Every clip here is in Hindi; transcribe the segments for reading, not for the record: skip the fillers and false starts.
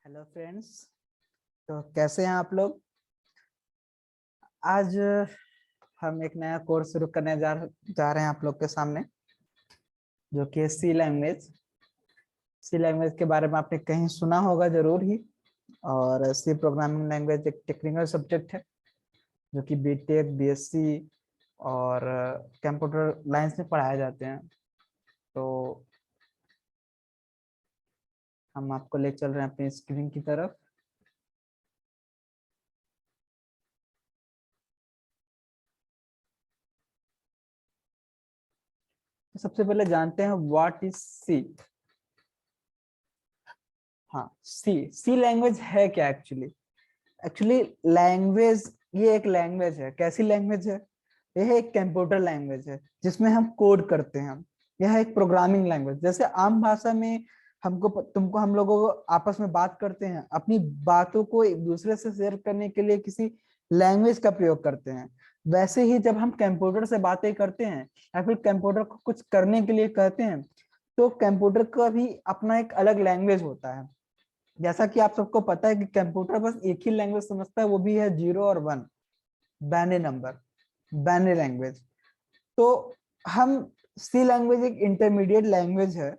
Hello friends. तो कैसे हैं आप लोग। आज हम एक नया कोर्स शुरू करने जा रहे हैं आप लोग के सामने, जो कि सी लैंग्वेज के बारे में आपने कहीं सुना होगा जरूर ही। और सी प्रोग्रामिंग लैंग्वेज एक टेक्निकल सब्जेक्ट है, जो कि बीटेक बीएससी और कंप्यूटर लाइंस में पढ़ाए जाते हैं। तो हम आपको ले चल रहे हैं अपनी स्क्रीन की तरफ। तो सबसे पहले जानते हैं व्हाट इज सी। हाँ, सी लैंग्वेज है क्या एक्चुअली। एक्चुअली लैंग्वेज, ये एक लैंग्वेज है। कैसी लैंग्वेज है? यह एक कंप्यूटर लैंग्वेज है जिसमें हम कोड करते हैं। यह एक प्रोग्रामिंग लैंग्वेज, जैसे आम भाषा में तुमको हम लोगों को आपस में बात करते हैं, अपनी बातों को एक दूसरे से शेयर करने के लिए किसी लैंग्वेज का प्रयोग करते हैं। वैसे ही जब हम कंप्यूटर से बातें करते हैं या फिर कंप्यूटर को कुछ करने के लिए कहते हैं, तो कंप्यूटर का भी अपना एक अलग लैंग्वेज होता है। जैसा कि आप सबको पता है कि कंप्यूटर बस एक ही लैंग्वेज समझता है, वो भी है 0 और 1, बाइनरी नंबर, बाइनरी लैंग्वेज। तो हम सी लैंग्वेज एक इंटरमीडिएट लैंग्वेज है।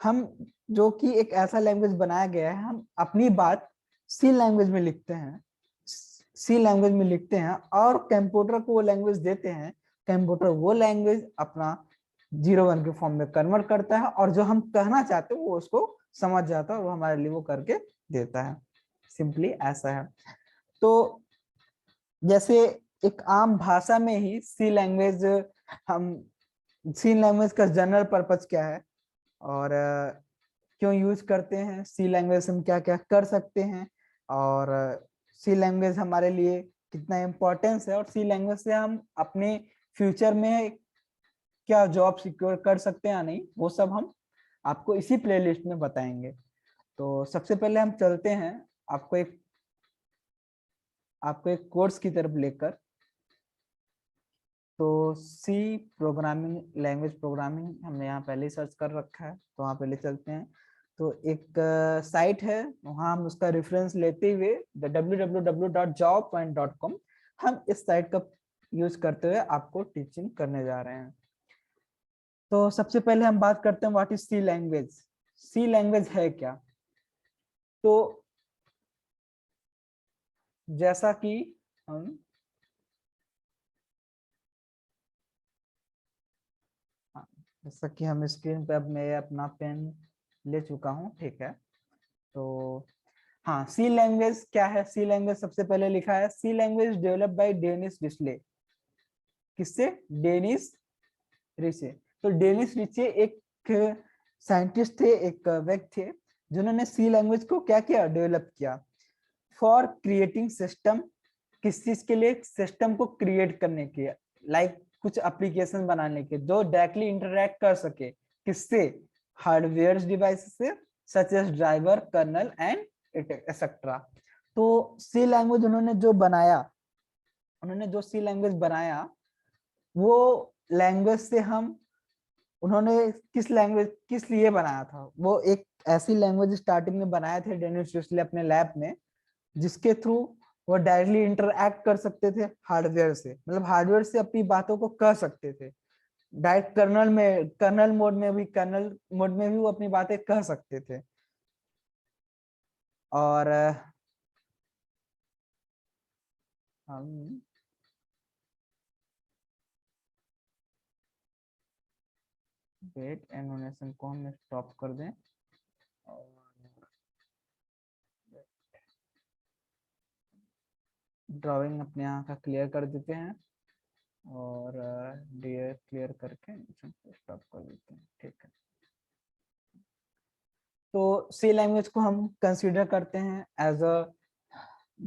हम जो कि एक ऐसा लैंग्वेज बनाया गया है, हम अपनी बात सी लैंग्वेज में लिखते हैं, और कंप्यूटर को वो लैंग्वेज देते हैं। कंप्यूटर वो लैंग्वेज अपना 0 1 के फॉर्म में कन्वर्ट करता है, और जो हम कहना चाहते हैं वो उसको समझ जाता है और वो हमारे लिए वो करके देता है। सिंपली ऐसा है। तो जैसे एक आम भाषा में ही हम सी लैंग्वेज का जनरल पर्पज क्या है, और क्यों यूज करते हैं, सी लैंग्वेज से हम क्या क्या कर सकते हैं, और सी लैंग्वेज हमारे लिए कितना इम्पोर्टेंस है, और सी लैंग्वेज से हम अपने फ्यूचर में क्या जॉब सिक्योर कर सकते हैं या नहीं, वो सब हम आपको इसी प्लेलिस्ट में बताएंगे। तो सबसे पहले हम चलते हैं आपको एक कोर्स की तरफ लेकर। तो सी प्रोग्रामिंग हमने यहाँ पहले ही सर्च कर रखा है, तो वहाँ पहले चलते हैं। तो एक साइट है, वहाँ हम उसका रेफरेंस लेते हुए www.jobpoint.com, हम इस साइट का यूज करते हुए आपको टीचिंग करने जा रहे हैं। तो सबसे पहले हम बात करते हैं what is C language. C language है क्या? तो जैसा कि हम हाँ, जैसा कि हम स्क्रीन पे, अब मैं अपना पेन ले चुका हूँ, ठीक है। तो हाँ, सी लैंग्वेज क्या है? सी लैंग्वेज सबसे पहले लिखा है, C language develop by Denis डिस्ले। किससे? डेनिस रिचे। तो डेनिस रिचे एक साइंटिस्ट थे, एक व्यक्ति थे, जिन्होंने सी लैंग्वेज को क्या किया? डेवलप किया फॉर क्रिएटिंग सिस्टम। किस चीज के लिए? सिस्टम को क्रिएट करने के, लाइक कुछ एप्लीकेशन बनाने के जो डायरेक्टली इंटरैक्ट कर सके। किससे? हार्डवेयर डिवाइस से, such as driver, kernel and etcetera. तो सी लैंग्वेज उन्होंने जो सी लैंग्वेज बनाया, वो लैंग्वेज से हम उन्होंने किस लिए बनाया था? वो एक ऐसी लैंग्वेज स्टार्टिंग में बनाए थे डेनिस डिस्ले अपने लैब में, जिसके थ्रू वो डायरेक्टली इंटरएक्ट कर सकते थे हार्डवेयर से, मतलब हार्डवेयर से अपनी बातों को कह सकते थे। डायरेक्ट कर्नल मोड में भी वो अपनी बातें कह सकते थे। और हम वेट एनोटेशन को हम स्टॉप कर दें, और ड्राइंग अपने यहाँ का क्लियर कर देते हैं, और डियर क्लियर करके स्टॉप कर देते हैं, ठीक है। तो सी लैंग्वेज को हम कंसीडर करते हैं एज अ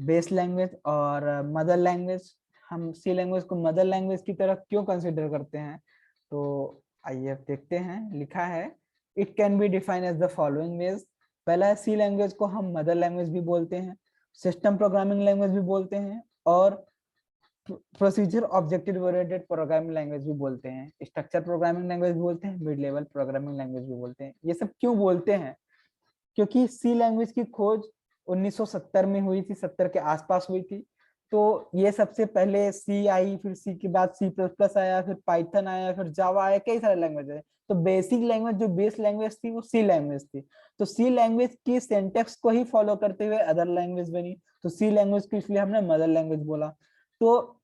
बेस लैंग्वेज और मदर लैंग्वेज। हम सी लैंग्वेज को मदर लैंग्वेज की तरह क्यों कंसीडर करते हैं? तो आइए अब देखते हैं। लिखा है, it can be defined as the following ways. पहला है, सी लैंग्वेज को हम मदर लैंग्वेज भी बोलते हैं, सिस्टम प्रोग्रामिंग लैंग्वेज भी बोलते हैं, और procedure objective oriented programming language भी बोलते हैं, स्ट्रक्चर प्रोग्रामिंग लैंग्वेज भी बोलते हैं, मिड लेवल प्रोग्रामिंग लैंग्वेज भी बोलते हैं। ये सब क्यों बोलते हैं? क्योंकि सी लैंग्वेज की खोज 1970 में हुई थी, 70 के आसपास हुई थी। तो ये सबसे पहले सी आई, फिर सी के बाद सी प्लस प्लस आया, फिर पाइथन आया, फिर जावा आया, कई सारे लैंग्वेज आए। तो बेसिक लैंग्वेज जो बेस लैंग्वेज थी वो सी लैंग्वेज थी। तो सी लैंग्वेज की सिंटैक्स को ही फॉलो करते हुए अदर लैंग्वेज बनी, तो सी लैंग्वेज को इसलिए हमने मदर लैंग्वेज बोला। तो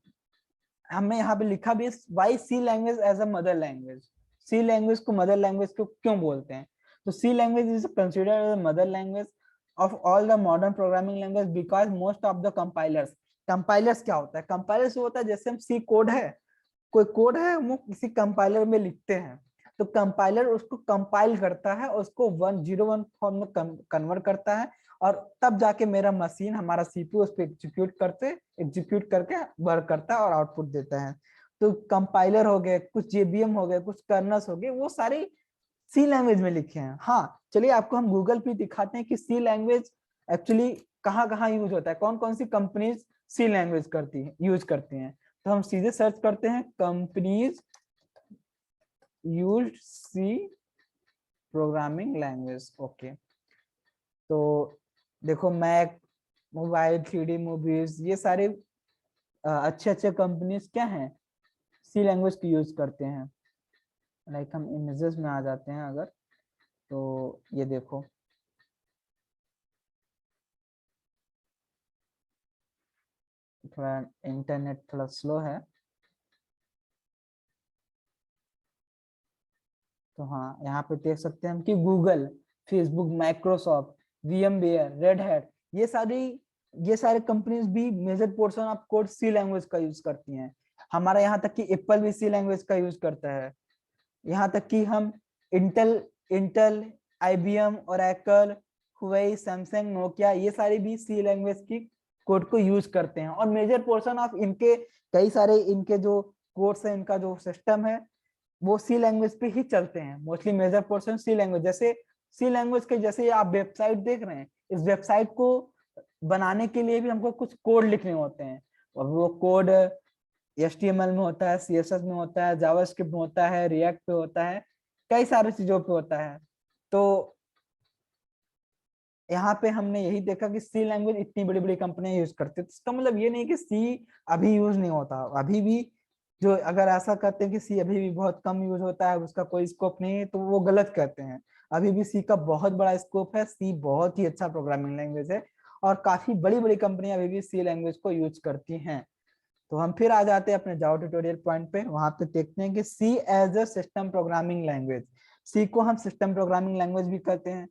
हमने यहाँ पे लिखा भी, why C language as a mother language, C language को मदर लैंग्वेज को क्यों बोलते हैं। तो C language is considered as mother language of all the modern programming language because most of the compilers, compilers क्या होता है, कंपाइलर्स होता है जैसे हम सी कोड है, कोई कोड है वो किसी कंपाइलर में लिखते हैं, तो कंपाइलर उसको कंपाइल करता है, उसको 101 फॉर्म में कन्वर्ट करता है, और तब जाके मेरा मशीन, हमारा सीपीयू उस पर एग्जीक्यूट करके वर्क करता है और आउटपुट देता है। तो कंपाइलर हो गए, कुछ जेबीएम हो गए, कुछ कर्नल्स हो गए, वो सारी सी लैंग्वेज में लिखे हैं। हाँ चलिए आपको हम गूगल पे दिखाते हैं कि सी लैंग्वेज एक्चुअली कहाँ कहाँ यूज होता है, कौन कौन सी कंपनीज सी लैंग्वेज करती है, यूज करती हैं। तो हम सीधे सर्च करते हैं companies used C programming language. Okay, तो देखो मैक, मोबाइल, 3D मूवीज, ये सारे अच्छे अच्छे कंपनीज क्या हैं, सी लैंग्वेज की यूज करते हैं। लाइक हम इमेजेस में आ जाते हैं अगर, तो ये देखो, थोड़ा इंटरनेट थोड़ा स्लो है, तो हाँ यहाँ पे देख सकते हैं हम कि Google, Facebook, Microsoft, VMware, Red Hat, ये सारे कंपनीज भी major portion of code C language का यूज करती हैं। हमारा यहाँ तक कि एप्पल भी सी लैंग्वेज का यूज करता है। यहाँ तक कि हम Intel Intel IBM, Oracle, Huawei, Samsung, Nokia, ये सारे भी सी लैंग्वेज की कोड को यूज करते हैं। और मेजर पोर्शन ऑफ इनके, कई सारे इनके जो कोड्स है, इनका जो सिस्टम है वो सी लैंग्वेज पे ही चलते हैं। मोस्टली मेजर पोर्शन सी लैंग्वेज, जैसे सी लैंग्वेज के जैसे आप वेबसाइट देख रहे हैं, इस वेबसाइट को बनाने के लिए भी हमको कुछ कोड लिखने होते हैं, और वो कोड HTML में होता है, CSS में होता है, जावास्क्रिप्ट में होता है, रिएक्ट पे होता है, कई सारी चीजों पे होता है। तो यहाँ पे हमने यही देखा कि सी लैंग्वेज इतनी बड़ी बड़ी कंपनियां यूज करती है, तो इसका मतलब ये नहीं कि सी अभी यूज नहीं होता। अभी भी जो अगर ऐसा कहते हैं कि सी अभी भी बहुत कम यूज होता है, उसका कोई स्कोप नहीं है, तो वो गलत कहते हैं। अभी भी सी का बहुत बड़ा स्कोप है, सी बहुत ही अच्छा प्रोग्रामिंग लैंग्वेज है, और काफी बड़ी बड़ी कंपनियां अभी भी सी लैंग्वेज को यूज करती हैं। तो हम फिर आ जाते हैं अपने जावा ट्यूटोरियल पॉइंट पे, वहां पे देखते हैं कि C as a system programming language, C को हम सिस्टम प्रोग्रामिंग लैंग्वेज भी कहते हैं।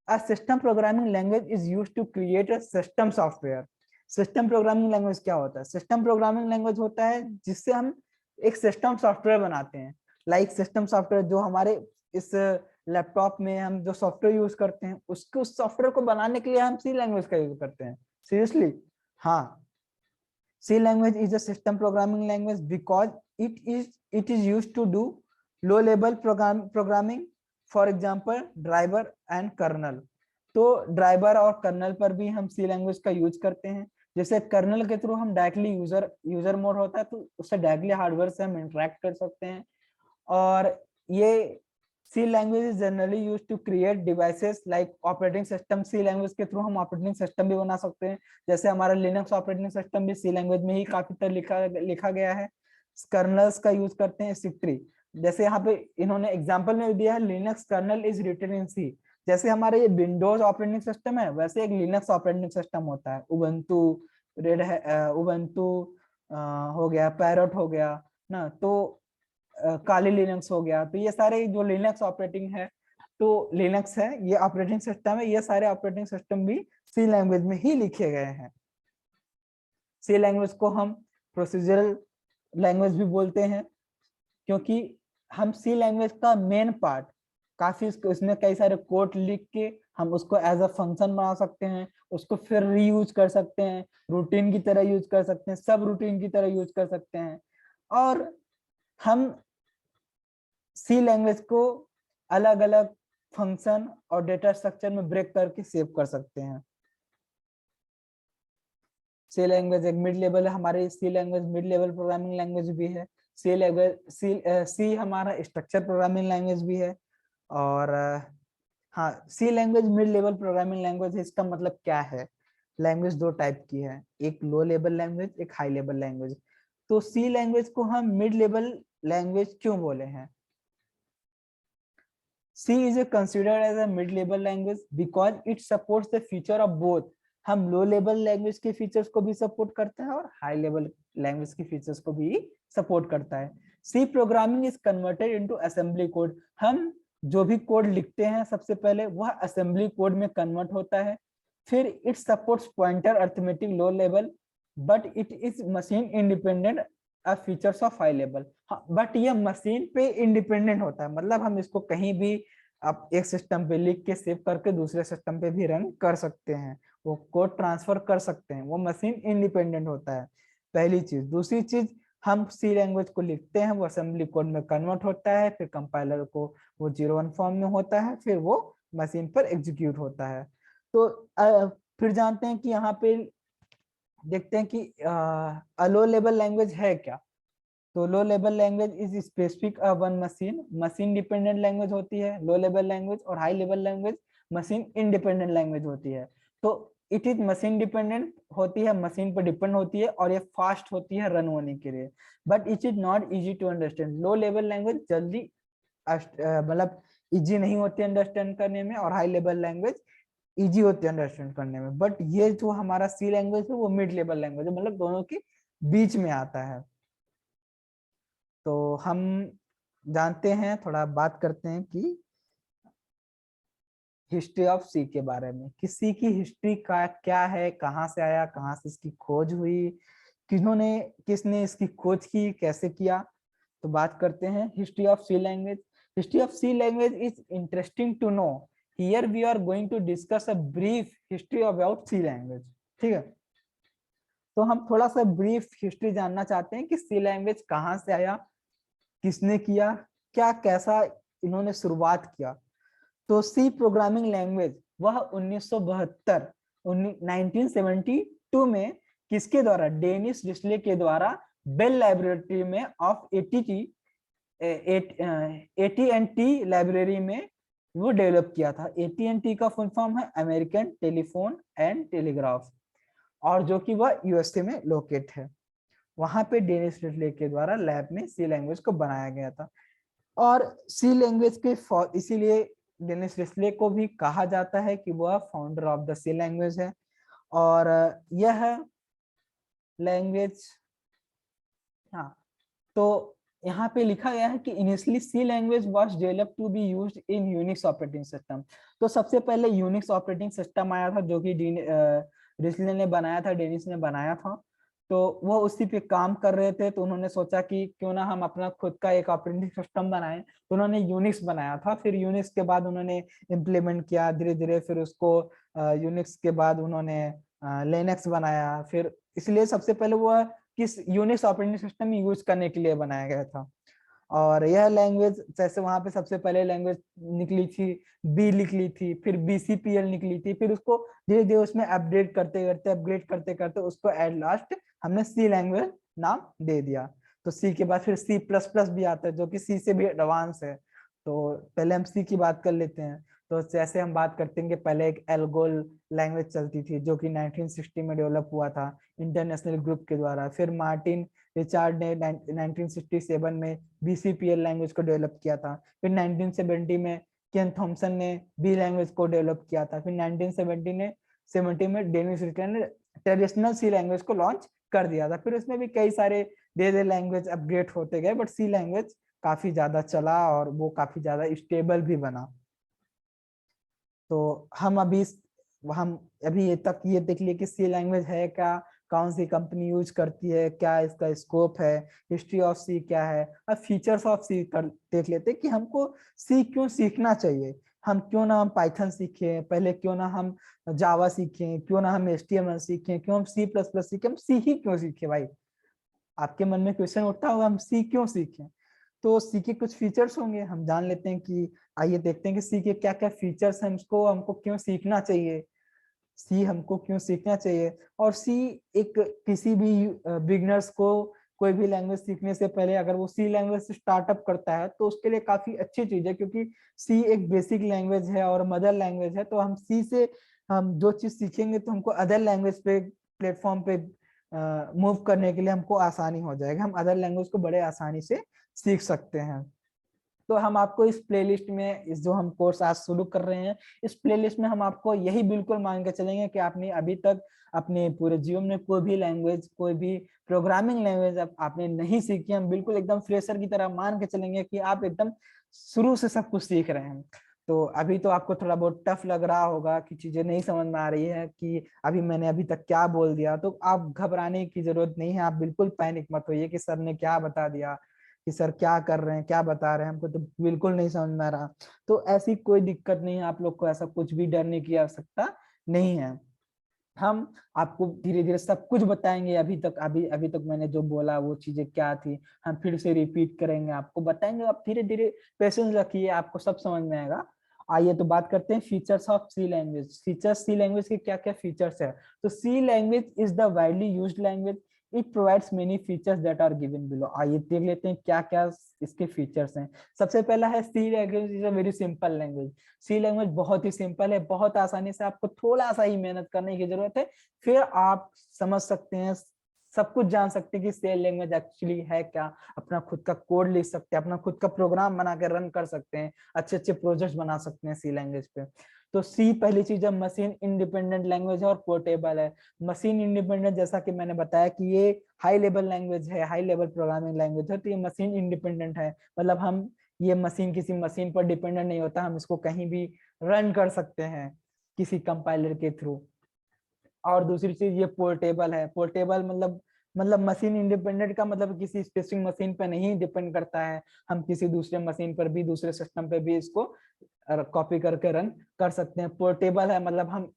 A system programming language is used to create a system software. System programming language क्या होता है, सिस्टम प्रोग्रामिंग लैंग्वेज होता है जिससे हम एक सिस्टम सॉफ्टवेयर बनाते हैं। लाइक सिस्टम सॉफ्टवेयर जो हमारे इस लैपटॉप में हम जो सॉफ्टवेयर यूज करते हैं, उसके उस सॉफ्टवेयर को बनाने के लिए हम सी लैंग्वेज का यूज करते हैं। सीरियसली, हाँ, C language is a system programming language because it is used to do low level programming, for example driver and kernel। तो ड्राइवर और कर्नल पर भी हम सी लैंग्वेज का यूज करते हैं। जैसे कर्नल के थ्रू हम डायरेक्टली यूजर मोड होता है, तो उससे डायरेक्टली हार्डवेयर से हम इंटरेक्ट कर सकते हैं। और ये C language is generally use to create devices like operating system. C language के थ्रू हम ऑपरेटिंग सिस्टम भी बना सकते हैं, जैसे हमारा लिनक्स ऑपरेटिंग सिस्टम भी सी लैंग्वेज में ही काफी तरह लिखा गया है। कर्नल्स का यूज करते हैं C3, जैसे यहाँ पे इन्होंने एग्जाम्पल में दिया है, Linux kernel is written in C. जैसे हमारे ये विंडोज ऑपरेटिंग सिस्टम है, वैसे एक लिनक्स ऑपरेटिंग सिस्टम होता है, उबंटू, रेड है, उबंटू हो गया, पैरट हो गया ना, तो काली लिनक्स हो गया। तो ये सारे जो लिनक्स ऑपरेटिंग है, तो लिनक्स है, ये ऑपरेटिंग सिस्टम है, ये सारे ऑपरेटिंग सिस्टम भी सी लैंग्वेज में ही लिखे गए हैं। सी लैंग्वेज को हम प्रोसीजरल लैंग्वेज भी बोलते हैं, क्योंकि हम सी लैंग्वेज का मेन पार्ट काफी इसमें कई सारे कोड लिख के हम उसको एज अ फंक्शन बना सकते हैं, उसको फिर रीयूज कर सकते हैं, रूटीन की तरह यूज कर सकते हैं, सब रूटीन की तरह यूज कर सकते हैं। और हम सी लैंग्वेज को अलग अलग फंक्शन और डेटा स्ट्रक्चर में ब्रेक करके सेव कर सकते हैं। सी लैंग्वेज एक मिड लेवल है, हमारे C language mid level programming language भी है। सी लैंग्वेज सी हमारा स्ट्रक्चर प्रोग्रामिंग लैंग्वेज भी है। और हाँ, C language mid level programming language है। इसका मतलब क्या है? लैंग्वेज दो टाइप की है, एक लो लेवल लैंग्वेज, एक हाई लेवल लैंग्वेज। तो सी लैंग्वेज को हम मिड लेवल लैंग्वेज क्यों बोले हैं? C is considered as a mid-level language because it supports the feature of both. हम लो लेवल लैंग्वेज के फीचर्स को भी सपोर्ट करते हैं और हाई लेवल लैंग्वेज के फीचर्स को भी सपोर्ट करता है। C programming is converted into assembly code. हम जो भी कोड लिखते हैं सबसे पहले वह असेंबली कोड में कन्वर्ट होता है। फिर it supports pointer arithmetic low level, but it is machine independent features of high level. हाँ, बट ये मशीन पे इंडिपेंडेंट होता है, मतलब हम इसको कहीं भी आप एक सिस्टम पे लिख के सेव करके दूसरे सिस्टम पे भी रन कर सकते हैं, वो कोड ट्रांसफर कर सकते हैं, वो मशीन इंडिपेंडेंट होता है। पहली चीज। दूसरी चीज, हम सी लैंग्वेज को लिखते हैं, वो असेंबली कोड में कन्वर्ट होता है, फिर कंपाइलर को वो 0-1 फॉर्म में होता है, फिर वो मशीन पर एग्जीक्यूट होता है। तो फिर जानते हैं कि यहाँ पे देखते हैं कि लो लेवल लैंग्वेज है क्या। तो लो level language is specific one machine, machine dependent language होती है लो लेवल लैंग्वेज, और high level language machine independent language होती है। तो इट इज मशीन डिपेंडेंट होती है, मशीन पर डिपेंड होती है, और ये फास्ट होती है रन होने के लिए, but it is not easy to understand. Low level language जल्दी मतलब इजी नहीं होती अंडरस्टैंड करने में, और हाई लेवल लैंग्वेज इजी होती है अंडरस्टैंड करने में। बट ये जो हमारा सी लैंग्वेज है वो मिड लेवल लैंग्वेज है, मतलब दोनों के बीच में आता है। तो हम जानते हैं, थोड़ा बात करते हैं कि हिस्ट्री ऑफ सी के बारे में, कि सी की हिस्ट्री का क्या है, कहाँ से आया, कहाँ से इसकी खोज हुई, किसने इसकी खोज की, कैसे किया। तो बात करते हैं history of C language. History of C language is interesting to know. Here we are going to discuss a brief history about C language. ठीक है, तो हम थोड़ा सा ब्रीफ हिस्ट्री जानना चाहते हैं कि सी लैंग्वेज कहाँ से आया, किसने किया, क्या कैसा इन्होंने शुरुआत किया। तो सी प्रोग्रामिंग लैंग्वेज वह 1972 1972 में किसके द्वारा, डेनिस डिस्ले के द्वारा बेल लाइब्रेरी में ऑफ AT&T लाइब्रेरी में वो डेवलप किया था। AT&T का फुल फॉर्म है अमेरिकन टेलीफोन एंड टेलीग्राफ, और जो कि वह यूएसए में लोकेट है। वहां पे डेनिस डिस्ले के द्वारा लैब में सी लैंग्वेज को बनाया गया था। और सी लैंग्वेज के इसीलिए डेनिस डिस्ले को भी कहा जाता है कि वह founder of the C language है। और यह लैंग्वेज, हाँ, तो यहाँ पे लिखा गया है कि initially C language was developed to be used in Unix operating system. तो सबसे पहले यूनिक्स ऑपरेटिंग सिस्टम आया था, जो कि डिस्ले ने बनाया था, डेनिस ने बनाया था। तो वो उसी पे काम कर रहे थे, तो उन्होंने सोचा कि क्यों ना हम अपना खुद का एक ऑपरेटिंग सिस्टम बनाएं। तो उन्होंने यूनिक्स बनाया था, फिर यूनिक्स के बाद उन्होंने इम्प्लीमेंट किया धीरे धीरे, फिर उसको यूनिक्स के बाद उन्होंने लिनक्स बनाया। फिर इसलिए सबसे पहले वो किस यूनिक्स ऑपरेटिंग सिस्टम यूज करने के लिए बनाया गया था। और यह लैंग्वेज, जैसे वहां पे सबसे पहले लैंग्वेज निकली थी बी निकली थी, फिर BCPL निकली थी, फिर उसको धीरे धीरे उसमें अपग्रेड करते करते उसको एट लास्ट हमने सी लैंग्वेज नाम दे दिया। तो सी के बाद फिर C++ भी आता है, जो कि सी से भी एडवांस है। तो पहले हम सी की बात कर लेते हैं। तो जैसे हम बात करते हैं कि पहले एक एल्गोल लैंग्वेज चलती थी, जो कि 1960 में डेवलप हुआ था इंटरनेशनल ग्रुप के द्वारा। फिर मार्टिन रिचार्ड ने 1967 में BCPL लैंग्वेज को डेवलप किया था। फिर 1970 में केन थॉमसन ने बी लैंग्वेज को डेवलप किया था। फिर 1970 में डेनिस रिचले ने ट्रेडिशनल सी लैंग्वेज को लॉन्च कर दिया था। फिर उसमें भी कई सारे धीरे लैंग्वेज अपग्रेड होते गए, बट सी लैंग्वेज काफी ज्यादा चला और वो काफी ज्यादा स्टेबल भी बना। तो हम अभी ये तक ये देख लिए कि सी लैंग्वेज है क्या, कौन सी कंपनी यूज करती है, क्या इसका स्कोप है, हिस्ट्री ऑफ सी क्या है। अब फीचर्स ऑफ सी कर देख लेते कि हमको सी क्यों सीखना चाहिए। हम क्यों ना हम पाइथन सीखें पहले, क्यों ना हम जावा सीखें, क्यों ना हम HTML सीखें, क्यों हम C++ सीखें, हम सी ही क्यों सीखें भाई। आपके मन में क्वेश्चन उठता होगा हम सी क्यों सीखें। तो सी के कुछ फीचर्स होंगे, हम जान लेते हैं कि आइए देखते हैं कि सी के क्या क्या फीचर्स हैं, उसको हमको क्यों सीखना चाहिए, सी हमको क्यों सीखना चाहिए। और सी एक किसी भी बिगनर्स को कोई भी लैंग्वेज सीखने से पहले अगर वो सी लैंग्वेज से स्टार्टअप करता है तो उसके लिए काफी अच्छी चीज है, क्योंकि सी एक बेसिक लैंग्वेज है और मदर लैंग्वेज है। तो हम सी से हम जो चीज सीखेंगे तो हमको अदर लैंग्वेज पे प्लेटफॉर्म पे मूव करने के लिए हमको आसानी हो जाएगा, हम अदर लैंग्वेज को बड़े आसानी से सीख सकते हैं। तो हम आपको इस प्लेलिस्ट में, इस जो हम कोर्स आज शुरू कर रहे हैं, इस प्लेलिस्ट में हम आपको यही बिल्कुल मान के चलेंगे कि आपने अभी तक अपने पूरे जीवन में कोई भी लैंग्वेज, कोई भी प्रोग्रामिंग लैंग्वेज आपने नहीं सीखी। हम बिल्कुल एकदम फ्रेशर की तरह मान के चलेंगे कि आप एकदम शुरू से सब कुछ सीख रहे हैं। तो अभी तो आपको थोड़ा बहुत टफ लग रहा होगा कि चीजें नहीं समझ में आ रही है कि अभी मैंने अभी तक क्या बोल दिया, तो आप घबराने की जरूरत नहीं है। आप बिल्कुल पैनिक मत होइए कि सर ने क्या बता दिया, कि सर क्या कर रहे हैं, क्या बता रहे हैं, हमको तो बिल्कुल नहीं समझ में आ रहा। तो ऐसी कोई दिक्कत नहीं है, आप लोग को ऐसा कुछ भी डरने की आवश्यकता नहीं है। हम आपको धीरे धीरे सब कुछ बताएंगे। अभी तक मैंने जो बोला वो चीजें क्या थी, हम फिर से रिपीट करेंगे, आपको बताएंगे। आप धीरे धीरे पेशेंस रखिए, आपको सब समझ में आएगा। आइए तो बात करते हैं features of C language. Features C language के क्या क्या फीचर्स है। तो C language is the widely used language, it provides many features that are given below. आइए देख लेते हैं क्या क्या इसके फीचर्स हैं। सबसे पहला है C language is a very simple language. C language बहुत ही सिंपल है, बहुत आसानी से, आपको थोड़ा सा ही मेहनत करने की जरूरत है, फिर आप समझ सकते हैं, सब कुछ जान सकते हैं कि सी लैंग्वेज एक्चुअली है क्या। अपना खुद का कोड लिख सकते हैं, अपना खुद का प्रोग्राम बना के रन कर सकते हैं, अच्छे अच्छे प्रोजेक्ट बना सकते हैं सी लैंग्वेज पे। तो सी पहली चीज है, मशीन इंडिपेंडेंट लैंग्वेज है और पोर्टेबल है। मशीन इंडिपेंडेंट, जैसा कि मैंने बताया कि ये हाई लेवल लैंग्वेज है, हाई लेवल प्रोग्रामिंग लैंग्वेज है, तो ये मशीन इंडिपेंडेंट है। मतलब हम, ये मशीन किसी मशीन पर डिपेंडेंट नहीं होता, हम इसको कहीं भी रन कर सकते हैं किसी कंपाइलर के थ्रू। और दूसरी चीज ये पोर्टेबल है। पोर्टेबल मतलब मशीन इंडिपेंडेंट का मतलब किसी स्पेसिफिक मशीन पे नहीं डिपेंड करता है, हम किसी दूसरे मशीन पर भी, दूसरे सिस्टम पे भी इसको कॉपी करके रन कर सकते हैं। पोर्टेबल है मतलब हम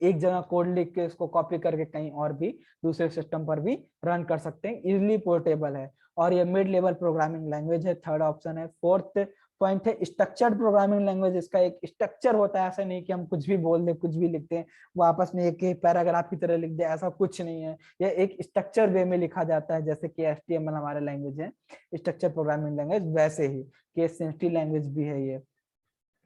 एक जगह कोड लिख के इसको कॉपी करके कहीं और भी दूसरे सिस्टम पर भी रन कर सकते हैं, इजिली पोर्टेबल है। और ये मिड लेवल प्रोग्रामिंग लैंग्वेज है, थर्ड ऑप्शन है। फोर्थ पॉइंट है स्ट्रक्चर्ड प्रोग्रामिंग लैंग्वेज। इसका एक स्ट्रक्चर होता है, ऐसा नहीं कि हम कुछ भी बोल दे, कुछ भी लिखते हैं, वो आपस में एक पैराग्राफ की तरह लिख दे, ऐसा कुछ नहीं है। यह एक स्ट्रक्चर वे में लिखा जाता है, जैसे कि HTML हमारा लैंग्वेज है, स्ट्रक्चर प्रोग्रामिंग लैंग्वेज, वैसे ही केस सेंसिटिव लैंग्वेज भी है ये।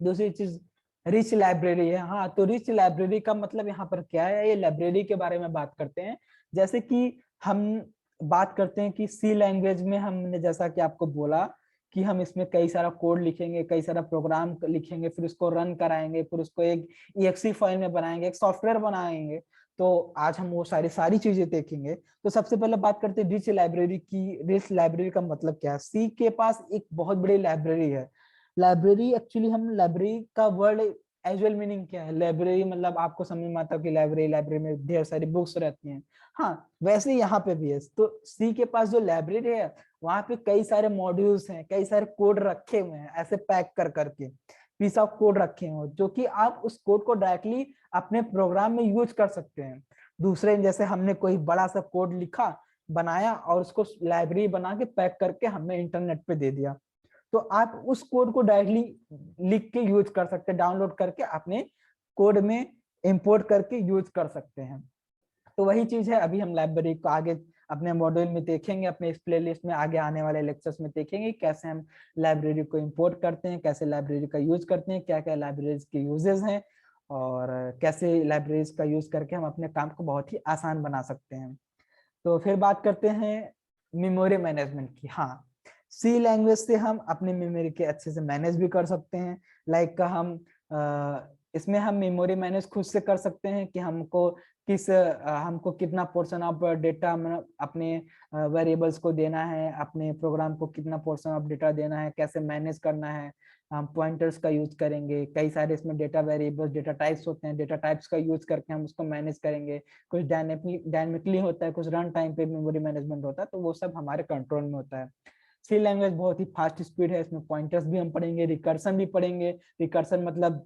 दूसरी चीज रिच लाइब्रेरी है। हाँ, तो रिच लाइब्रेरी का मतलब यहाँ पर क्या है, ये लाइब्रेरी के बारे में बात करते हैं। जैसे कि हम बात करते हैं कि सी लैंग्वेज में हमने जैसा कि आपको बोला कि हम इसमें कई सारा कोड लिखेंगे, कई सारा प्रोग्राम लिखेंगे, फिर उसको रन कराएंगे, फिर उसको एक EXE फाइल में बनाएंगे, एक सॉफ्टवेयर बनाएंगे। तो आज हम वो सारी सारी चीजें देखेंगे। तो सबसे पहले बात करते हैं रिच लाइब्रेरी की। रिच लाइब्रेरी का मतलब क्या है। सी के पास एक बहुत बड़ी लाइब्रेरी है। लाइब्रेरी एक्चुअली, हम लाइब्रेरी का वर्ड एजुअल मीनिंग क्या है, लाइब्रेरी मतलब आपको समझ में आता है कि लाइब्रेरी में ढेर सारी बुक्स रहती हैं। हाँ, वैसे यहाँ पे भी है। तो सी के पास जो लाइब्रेरी है, वहां पे कई सारे मॉड्यूल्स हैं, कई सारे कोड रखे हुए हैं, ऐसे पैक कर करके पीस ऑफ कोड रखे हो, जो कि आप उस कोड को डायरेक्टली अपने प्रोग्राम में यूज कर सकते हैं। दूसरे, जैसे हमने कोई बड़ा सा कोड लिखा, बनाया और उसको लाइब्रेरी बना के पैक करके हमने इंटरनेट पे दे दिया, तो आप उस कोड को डायरेक्टली लिख के यूज कर सकते हैं, डाउनलोड करके अपने कोड में इंपोर्ट करके यूज कर सकते हैं। तो वही चीज है, अभी हम लाइब्रेरी को आगे अपने मॉड्यूल में देखेंगे, अपने इस प्लेलिस्ट में आगे आने वाले लेक्चर्स में देखेंगे कैसे हम लाइब्रेरी को इंपोर्ट करते हैं, कैसे लाइब्रेरी का यूज करते हैं, क्या क्या लाइब्रेरीज के यूजेस हैं, और कैसे लाइब्रेरीज का यूज करके हम अपने काम को बहुत ही आसान बना सकते हैं। तो फिर बात करते हैं मेमोरी मैनेजमेंट की। हाँ, सी लैंग्वेज से हम अपने मेमोरी के अच्छे से मैनेज भी कर सकते हैं। लाइक हम इसमें हम मेमोरी मैनेज खुद से कर सकते हैं कि हमको कितना पोर्शन ऑफ डेटा अपने वेरिएबल्स को देना है, अपने प्रोग्राम को कितना पोर्शन ऑफ डेटा देना है, कैसे मैनेज करना है। हम पॉइंटर्स का यूज करेंगे, कई सारे इसमें डेटा वेरिएबल्स, डेटा टाइप्स होते हैं, डेटा टाइप्स का यूज करके हम उसको मैनेज करेंगे। कुछ डायनेमिकली होता है, कुछ रन टाइम पे मेमोरी मैनेजमेंट होता है, तो वो सब हमारे कंट्रोल में होता है। सी लैंग्वेज बहुत ही फास्ट स्पीड है, इसमें पॉइंटर्स भी हम पढ़ेंगे, रिकर्सन भी पढ़ेंगे। रिकर्सन मतलब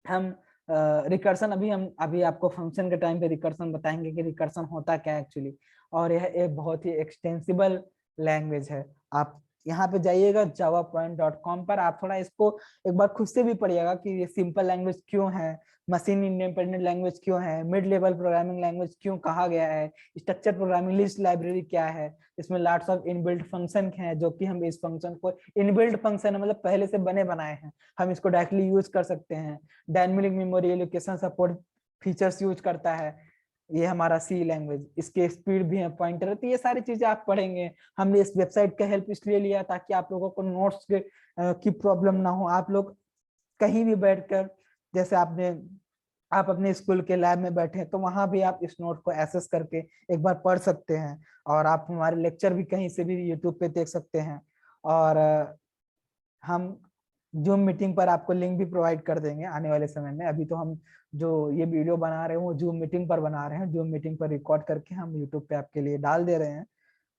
हम रिकर्सन अभी आपको फंक्शन के टाइम पे रिकर्सन बताएंगे कि रिकर्सन होता क्या है एक्चुअली। और यह एक बहुत ही एक्सटेंसिबल लैंग्वेज है। आप यहाँ पे जाइएगा javapoint.com पर, आप थोड़ा इसको एक बार खुद से भी पढ़िएगा कि ये सिंपल लैंग्वेज क्यों है, मशीन इंडिपेंडेंट लैंग्वेज क्यों है, मिड लेवल प्रोग्रामिंग लैंग्वेज क्यों कहा गया है, स्ट्रक्चर प्रोग्रामिंग लिस्ट लाइब्रेरी क्या है, इसमें लॉट्स ऑफ इनबिल्ट फंक्शन हैं जो कि हम इस फंक्शन को, इनबिल्ट फंक्शन मतलब पहले से बने बनाए हैं, हम इसको डायरेक्टली यूज कर सकते हैं। Dynamic memory allocation support features use करता है ये हमारा सी लैंग्वेज, इसके स्पीड भी है, पॉइंटर, तो ये सारी चीजें आप पढ़ेंगे। हमने इस वेबसाइट का हेल्प इसलिए लिया ताकि आप लोगों को नोट्स की प्रॉब्लम ना हो, आप लोग कहीं भी बैठकर, जैसे आप अपने स्कूल के लैब में बैठे हैं तो वहां भी आप इस नोट को एक्सेस करके एक बार पढ़ सकते हैं, और आप हमारे लेक्चर भी कहीं से भी यूट्यूब पे देख सकते हैं। और हम जूम मीटिंग पर आपको लिंक भी प्रोवाइड कर देंगे आने वाले समय में। अभी तो हम जो ये वीडियो बना रहे हैं वो जूम मीटिंग पर बना रहे हैं, जूम मीटिंग पर रिकॉर्ड करके हम यूट्यूब पे आपके लिए डाल दे रहे हैं।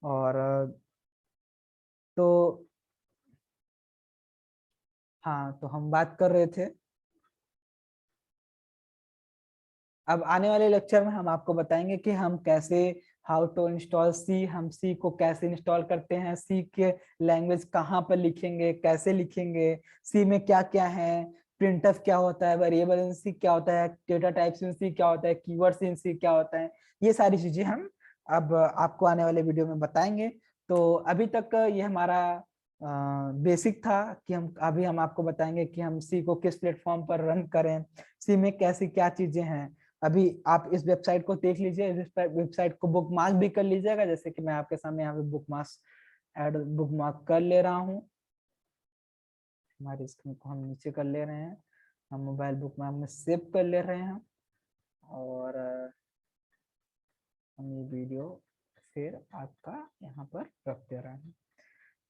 और तो हाँ, तो हम बात कर रहे थे, अब आने वाले लेक्चर में हम आपको बताएंगे कि हम कैसे, हाउ टू इंस्टॉल सी, हम सी को कैसे इंस्टॉल करते हैं, सी के लैंग्वेज कहाँ पर लिखेंगे, कैसे लिखेंगे, सी में क्या क्या है, प्रिंटफ क्या होता है, वेरिएबल इन सी क्या होता है, डेटा टाइप्स इन सी क्या होता है, कीवर्ड्स इन सी क्या होता है, ये सारी चीजें हम अब आपको आने वाले वीडियो में बताएंगे। तो अभी तक ये हमारा बेसिक था कि हम आपको बताएंगे कि हम सी को किस प्लेटफॉर्म पर रन करें, सी में कैसी क्या चीजें हैं। अभी आप इस वेबसाइट को देख लीजिए, इस वेबसाइट को बुकमार्क भी कर लीजिएगा, जैसे कि मैं आपके सामने यहाँ पे बुकमार्क कर ले रहा हूँ। हमारी स्क्रीन को हम नीचे कर ले रहे हैं, हम मोबाइल बुकमार्क में सेव कर ले रहे हैं, और हम ये वीडियो फिर आपका यहाँ पर रख दे रहे हैं।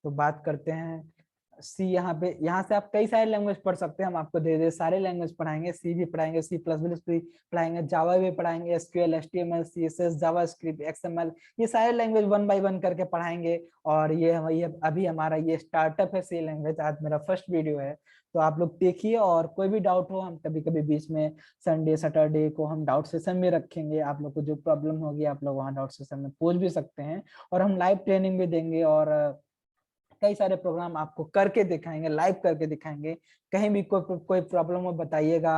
तो बात करते हैं सी, यहाँ से आप कई सारे लैंग्वेज पढ़ सकते हैं, हम आपको धीरे धीरे सारे लैंग्वेज पढ़ाएंगे, सी भी पढ़ाएंगे, सी प्लस प्लस भी पढ़ाएंगे, जावा भी पढ़ाएंगे, SQL, HTML, CSS, JavaScript, XML, ये सारे लैंग्वेज वन बाय वन करके पढ़ाएंगे। और ये अभी हमारा ये स्टार्टअप है सी लैंग्वेज, आज मेरा फर्स्ट वीडियो है, तो आप लोग देखिए, और कोई भी डाउट हो, हम कभी कभी बीच में संडे सैटरडे को हम डाउट सेशन में रखेंगे, आप लोग को जो प्रॉब्लम होगी आप लोग वहाँ डाउट सेशन में पूछ भी सकते हैं, और हम लाइव ट्रेनिंग भी देंगे, और कई सारे प्रोग्राम आपको करके दिखाएंगे, लाइव करके दिखाएंगे। कहीं भी कोई प्रॉब्लम हो बताइएगा,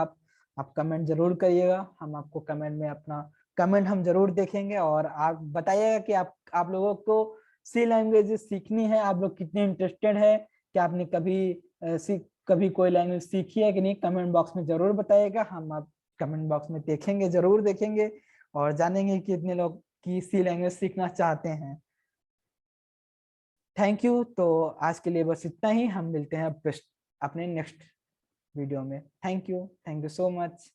आप कमेंट जरूर करिएगा, हम आपको कमेंट में अपना कमेंट हम जरूर देखेंगे, और आप बताइएगा कि आप लोगों को सी लैंग्वेज सीखनी है, आप लोग कितने इंटरेस्टेड है, कि आपने कभी कोई लैंग्वेज सीखी है कि नहीं, कमेंट बॉक्स में जरूर बताइएगा, हम आप कमेंट बॉक्स में देखेंगे, जरूर देखेंगे, और जानेंगे कि कितने लोग की सी लैंग्वेज सीखना चाहते हैं। Thank you. तो आज के लिए बस इतना ही, हम मिलते हैं अपने नेक्स्ट वीडियो में। Thank you so much.